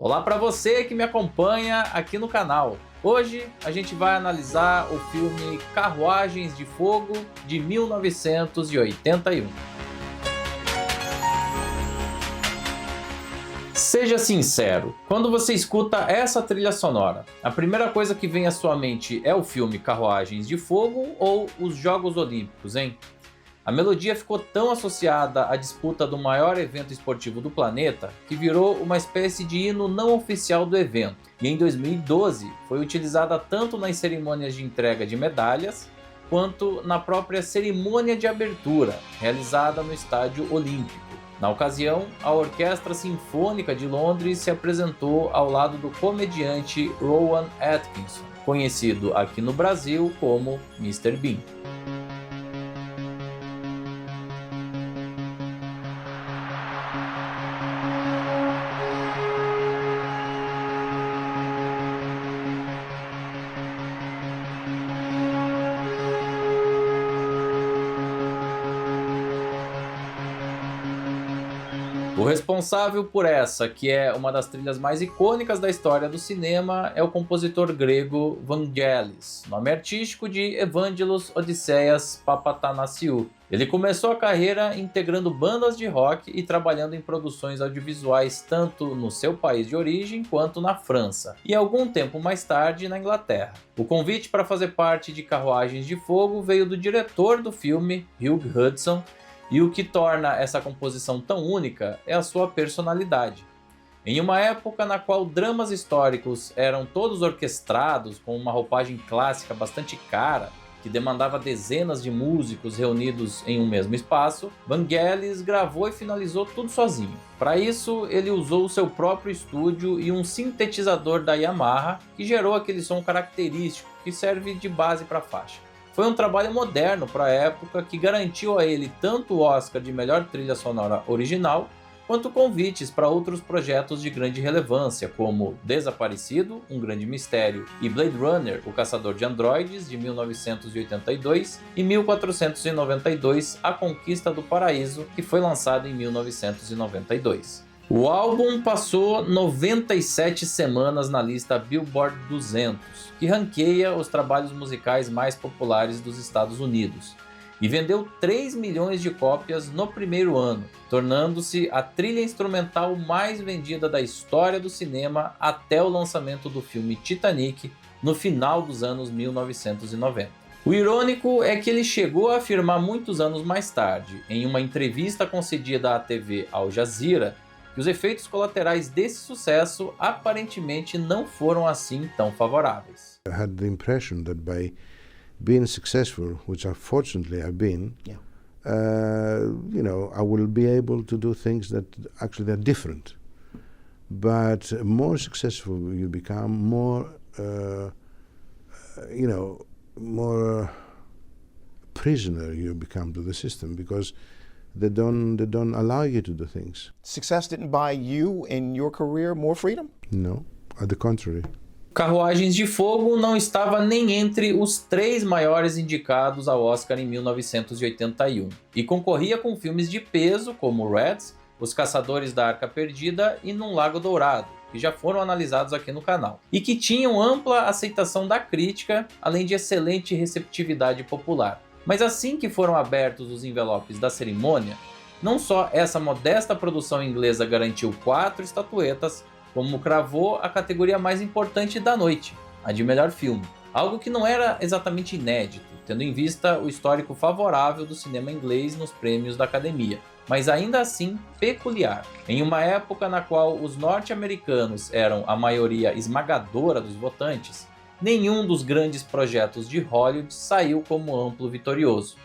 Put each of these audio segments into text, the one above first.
Olá para você que me acompanha aqui no canal. Hoje a gente vai analisar o filme Carruagens de Fogo de 1981. Seja sincero, quando você escuta essa trilha sonora, a primeira coisa que vem à sua mente é o filme Carruagens de Fogo ou os Jogos Olímpicos, hein? A melodia ficou tão associada à disputa do maior evento esportivo do planeta que virou uma espécie de hino não oficial do evento. E em 2012 foi utilizada tanto nas cerimônias de entrega de medalhas quanto na própria cerimônia de abertura, realizada no Estádio Olímpico. Na ocasião, a Orquestra Sinfônica de Londres se apresentou ao lado do comediante Rowan Atkinson, conhecido aqui no Brasil como Mr. Bean. O responsável por essa, que é uma das trilhas mais icônicas da história do cinema, é o compositor grego Vangelis, nome artístico de Evangelos Odisseias Papathanassiou. Ele começou a carreira integrando bandas de rock e trabalhando em produções audiovisuais tanto no seu país de origem quanto na França, e algum tempo mais tarde na Inglaterra. O convite para fazer parte de Carruagens de Fogo veio do diretor do filme, Hugh Hudson, e o que torna essa composição tão única é a sua personalidade. Em uma época na qual dramas históricos eram todos orquestrados com uma roupagem clássica bastante cara, que demandava dezenas de músicos reunidos em um mesmo espaço, Vangelis gravou e finalizou tudo sozinho. Para isso, ele usou o seu próprio estúdio e um sintetizador da Yamaha, que gerou aquele som característico que serve de base para a faixa. Foi um trabalho moderno para a época que garantiu a ele tanto o Oscar de melhor trilha sonora original, quanto convites para outros projetos de grande relevância, como Desaparecido, Um Grande Mistério, e Blade Runner, O Caçador de Androides, de 1982, e 1492, A Conquista do Paraíso, que foi lançado em 1992. O álbum passou 97 semanas na lista Billboard 200, que ranqueia os trabalhos musicais mais populares dos Estados Unidos, e vendeu 3 milhões de cópias no primeiro ano, tornando-se a trilha instrumental mais vendida da história do cinema até o lançamento do filme Titanic no final dos anos 1990. O irônico é que ele chegou a afirmar muitos anos mais tarde, em uma entrevista concedida à TV Al Jazeera, que os efeitos colaterais desse sucesso aparentemente não foram assim tão favoráveis. I had the impression that by being successful, which unfortunately I've been, I will be able to do things that actually are different. But more successful you become, more prisoner you become to the system, because they don't allow you to do things. Success didn't buy you in your career more freedom? No, at the contrary. Carruagens de Fogo não estava nem entre os 3 maiores indicados ao Oscar em 1981 e concorria com filmes de peso como Reds, Os Caçadores da Arca Perdida e Num Lago Dourado, que já foram analisados aqui no canal, e que tinham ampla aceitação da crítica, além de excelente receptividade popular. Mas assim que foram abertos os envelopes da cerimônia, não só essa modesta produção inglesa garantiu 4 estatuetas, como cravou a categoria mais importante da noite, a de melhor filme. Algo que não era exatamente inédito, tendo em vista o histórico favorável do cinema inglês nos prêmios da Academia, mas ainda assim peculiar. Em uma época na qual os norte-americanos eram a maioria esmagadora dos votantes, nenhum dos grandes projetos de Hollywood saiu como amplo vitorioso.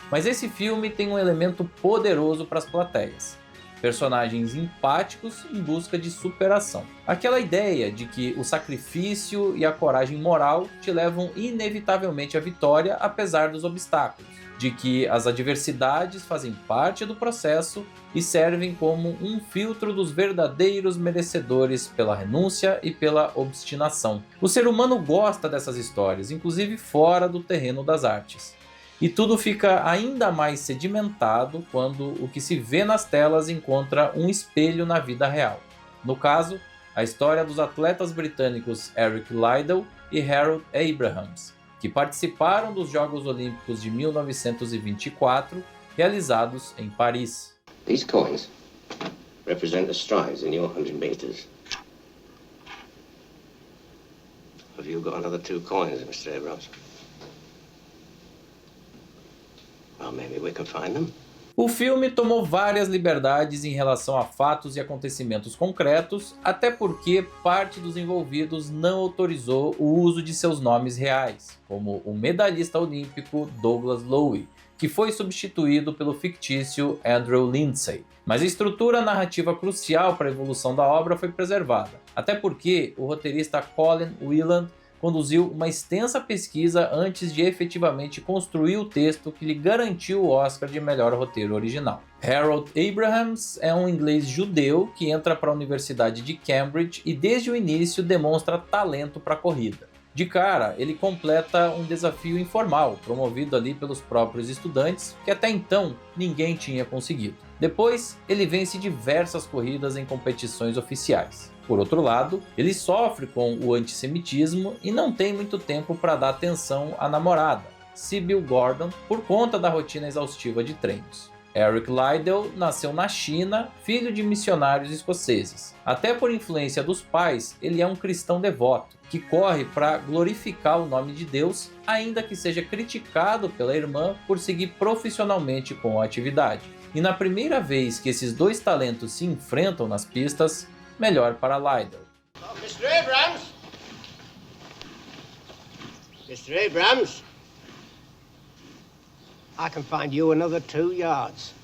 Mas esse filme tem um elemento poderoso para as plateias: personagens empáticos em busca de superação. Aquela ideia de que o sacrifício e a coragem moral te levam inevitavelmente à vitória apesar dos obstáculos, de que as adversidades fazem parte do processo e servem como um filtro dos verdadeiros merecedores pela renúncia e pela obstinação. O ser humano gosta dessas histórias, inclusive fora do terreno das artes. E tudo fica ainda mais sedimentado quando o que se vê nas telas encontra um espelho na vida real. No caso, a história dos atletas britânicos Eric Liddell e Harold Abrahams, que participaram dos Jogos Olímpicos de 1924, realizados em Paris. These coins represent the strides in your 100 meters. Have you got another 2 coins, Mr. Abrams? Well, maybe we can find them. O filme tomou várias liberdades em relação a fatos e acontecimentos concretos, até porque parte dos envolvidos não autorizou o uso de seus nomes reais, como o medalhista olímpico Douglas Lowe, que foi substituído pelo fictício Andrew Lindsay. Mas a estrutura narrativa crucial para a evolução da obra foi preservada, até porque o roteirista Colin Whelan conduziu uma extensa pesquisa antes de efetivamente construir o texto que lhe garantiu o Oscar de melhor roteiro original. Harold Abrahams é um inglês judeu que entra para a Universidade de Cambridge e desde o início demonstra talento para a corrida. De cara, ele completa um desafio informal, promovido ali pelos próprios estudantes, que até então ninguém tinha conseguido. Depois, ele vence diversas corridas em competições oficiais. Por outro lado, ele sofre com o antissemitismo e não tem muito tempo para dar atenção à namorada, Sybil Gordon, por conta da rotina exaustiva de treinos. Eric Liddell nasceu na China, filho de missionários escoceses. Até por influência dos pais, ele é um cristão devoto, que corre para glorificar o nome de Deus, ainda que seja criticado pela irmã por seguir profissionalmente com a atividade. E na primeira vez que esses dois talentos se enfrentam nas pistas, melhor para Liddell. Oh, Mr. Abrams! Mr. Abrams! I can find you another 2 yards.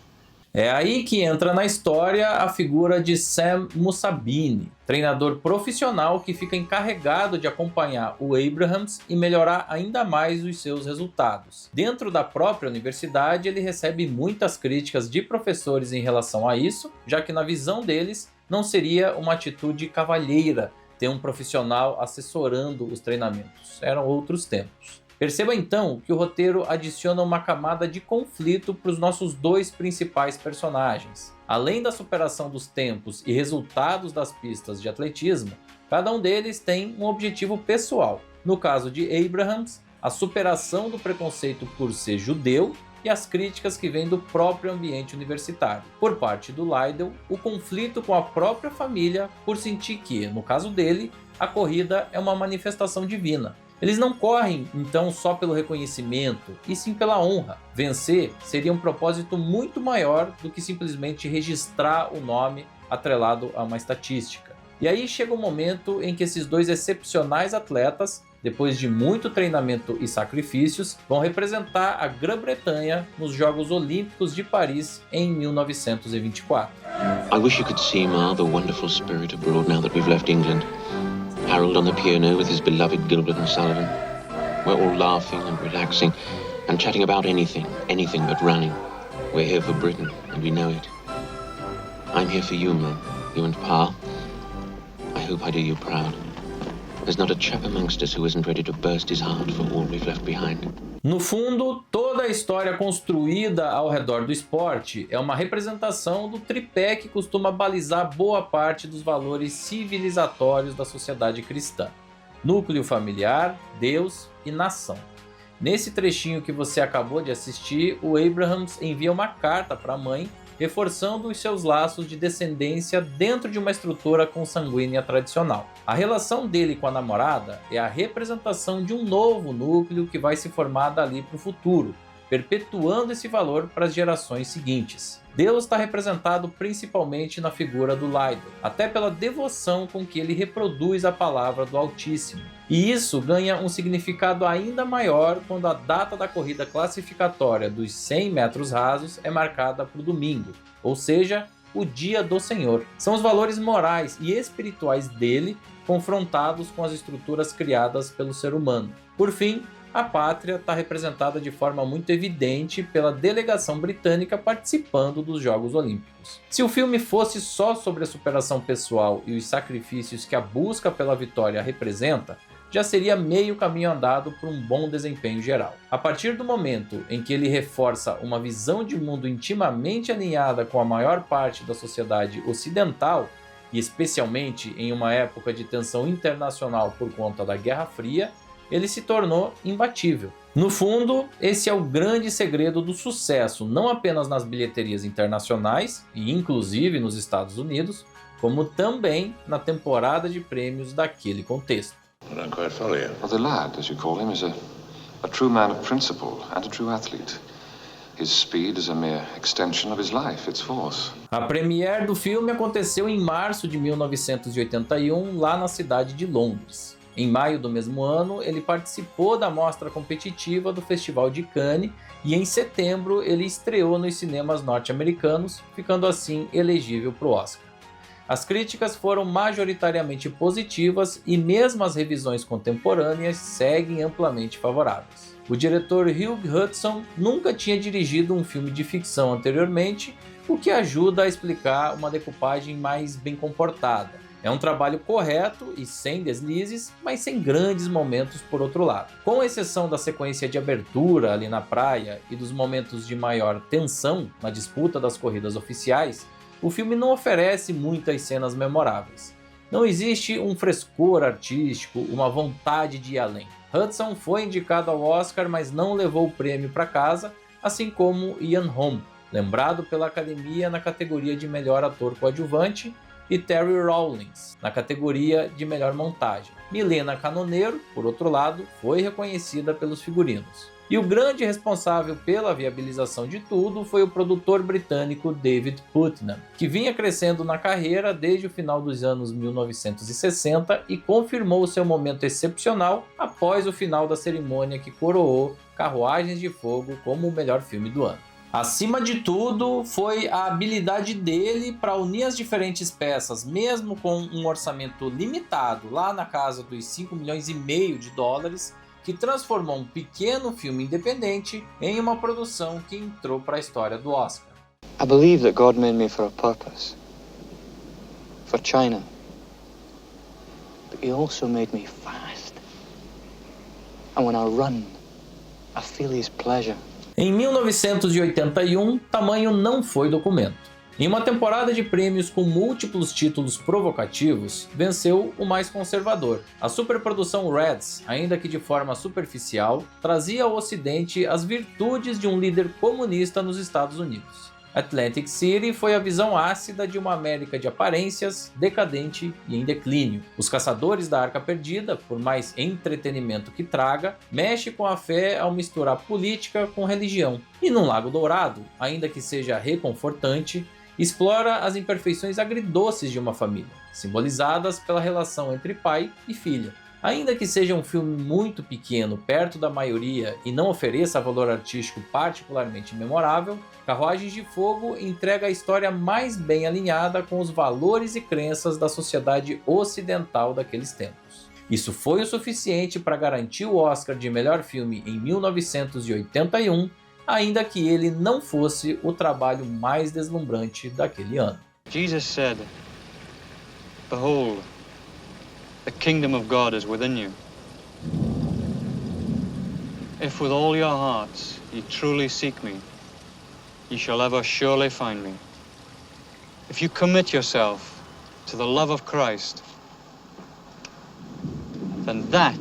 É aí que entra na história a figura de Sam Mussabini, treinador profissional que fica encarregado de acompanhar o Abrahams e melhorar ainda mais os seus resultados. Dentro da própria universidade, ele recebe muitas críticas de professores em relação a isso, já que na visão deles não seria uma atitude cavalheira ter um profissional assessorando os treinamentos. Eram outros tempos. Perceba então que o roteiro adiciona uma camada de conflito para os nossos dois principais personagens. Além da superação dos tempos e resultados das pistas de atletismo, cada um deles tem um objetivo pessoal. No caso de Abrahams, a superação do preconceito por ser judeu e as críticas que vêm do próprio ambiente universitário. Por parte do Liddell, o conflito com a própria família por sentir que, no caso dele, a corrida é uma manifestação divina. Eles não correm, então, só pelo reconhecimento, e sim pela honra. Vencer seria um propósito muito maior do que simplesmente registrar o nome atrelado a uma estatística. E aí chega o momento em que esses dois excepcionais atletas, depois de muito treinamento e sacrifícios, vão representar a Grã-Bretanha nos Jogos Olímpicos de Paris em 1924. I wish you could see, Ma, the wonderful spirit abroad now that we've left England. Harold on the piano with his beloved Gilbert and Sullivan. We're all laughing and relaxing and chatting about anything but running. We're here for Britain, and we know it. I'm here for you, Mum, you and Pa. I hope I do you proud. There's not a chap amongst us who isn't ready to burst his heart for all we've left behind. No fundo, toda a história construída ao redor do esporte é uma representação do tripé que costuma balizar boa parte dos valores civilizatórios da sociedade cristã: núcleo familiar, Deus e nação. Nesse trechinho que você acabou de assistir, o Abrahams envia uma carta para a mãe, reforçando os seus laços de descendência dentro de uma estrutura consanguínea tradicional. A relação dele com a namorada é a representação de um novo núcleo que vai se formar dali para o futuro, perpetuando esse valor para as gerações seguintes. Deus está representado principalmente na figura do Liddell, até pela devoção com que ele reproduz a palavra do Altíssimo. E isso ganha um significado ainda maior quando a data da corrida classificatória dos 100 metros rasos é marcada para o domingo, ou seja, o dia do Senhor. São os valores morais e espirituais dele confrontados com as estruturas criadas pelo ser humano. Por fim, a pátria está representada de forma muito evidente pela delegação britânica participando dos Jogos Olímpicos. Se o filme fosse só sobre a superação pessoal e os sacrifícios que a busca pela vitória representa, já seria meio caminho andado para um bom desempenho geral. A partir do momento em que ele reforça uma visão de mundo intimamente alinhada com a maior parte da sociedade ocidental, e especialmente em uma época de tensão internacional por conta da Guerra Fria, ele se tornou imbatível. No fundo, esse é o grande segredo do sucesso, não apenas nas bilheterias internacionais, e inclusive nos Estados Unidos, como também na temporada de prêmios daquele contexto. I don't quite follow you. Well, the lad, as you call him, is a true man of principle and a true athlete. His speed is a mere extension of his life, its force. A premiere do filme aconteceu em março de 1981, lá na cidade de Londres. Em maio do mesmo ano, ele participou da mostra competitiva do Festival de Cannes e em setembro ele estreou nos cinemas norte-americanos, ficando assim elegível para o Oscar. As críticas foram majoritariamente positivas e mesmo as revisões contemporâneas seguem amplamente favoráveis. O diretor Hugh Hudson nunca tinha dirigido um filme de ficção anteriormente, o que ajuda a explicar uma decupagem mais bem comportada. É um trabalho correto e sem deslizes, mas sem grandes momentos por outro lado. Com exceção da sequência de abertura ali na praia e dos momentos de maior tensão na disputa das corridas oficiais, o filme não oferece muitas cenas memoráveis. Não existe um frescor artístico, uma vontade de ir além. Hudson foi indicado ao Oscar, mas não levou o prêmio para casa, assim como Ian Holm, lembrado pela Academia na categoria de melhor ator coadjuvante, e Terry Rawlings, na categoria de melhor montagem. Milena Canoneiro, por outro lado, foi reconhecida pelos figurinos. E o grande responsável pela viabilização de tudo foi o produtor britânico David Puttnam, que vinha crescendo na carreira desde o final dos anos 1960 e confirmou seu momento excepcional após o final da cerimônia que coroou Carruagens de Fogo como o melhor filme do ano. Acima de tudo, foi a habilidade dele para unir as diferentes peças, mesmo com um orçamento limitado, lá na casa dos 5,5 milhões de dólares, que transformou um pequeno filme independente em uma produção que entrou para a história do Oscar. I believe that God made me for a purpose, for China, but He also made me fast. And when I run, I feel His pleasure. Em 1981, tamanho não foi documento. Em uma temporada de prêmios com múltiplos títulos provocativos, venceu o mais conservador. A superprodução Reds, ainda que de forma superficial, trazia ao Ocidente as virtudes de um líder comunista nos Estados Unidos. Atlantic City foi a visão ácida de uma América de aparências, decadente e em declínio. Os Caçadores da Arca Perdida, por mais entretenimento que traga, mexe com a fé ao misturar política com religião. E num Lago Dourado, ainda que seja reconfortante, explora as imperfeições agridoces de uma família, simbolizadas pela relação entre pai e filha. Ainda que seja um filme muito pequeno perto da maioria e não ofereça valor artístico particularmente memorável, Carruagens de Fogo entrega a história mais bem alinhada com os valores e crenças da sociedade ocidental daqueles tempos. Isso foi o suficiente para garantir o Oscar de melhor filme em 1981, ainda que ele não fosse o trabalho mais deslumbrante daquele ano. Jesus said, "Behold, the kingdom of God is within you. If with all your hearts ye truly seek me, ye shall ever surely find me. If you commit yourself to the love of Christ, then that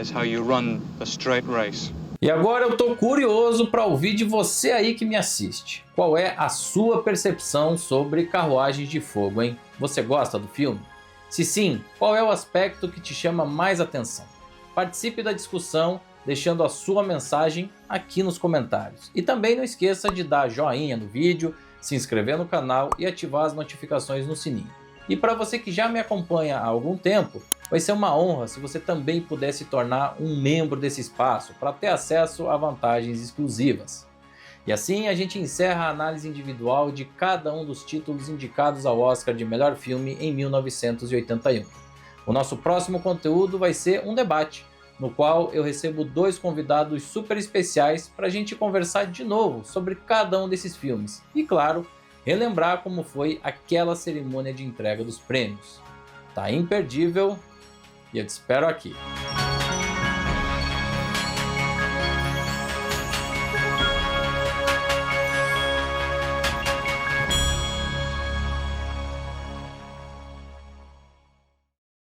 is how you run the straight race." E agora eu tô curioso para ouvir de você aí que me assiste. Qual é a sua percepção sobre Carruagens de Fogo, hein? Você gosta do filme? Se sim, qual é o aspecto que te chama mais atenção? Participe da discussão deixando a sua mensagem aqui nos comentários. E também não esqueça de dar joinha no vídeo, se inscrever no canal e ativar as notificações no sininho. E para você que já me acompanha há algum tempo, vai ser uma honra se você também puder se tornar um membro desse espaço para ter acesso a vantagens exclusivas. E assim a gente encerra a análise individual de cada um dos títulos indicados ao Oscar de melhor filme em 1981. O nosso próximo conteúdo vai ser um debate, no qual eu recebo 2 convidados super especiais para a gente conversar de novo sobre cada um desses filmes. E claro, relembrar como foi aquela cerimônia de entrega dos prêmios. Tá imperdível e eu te espero aqui.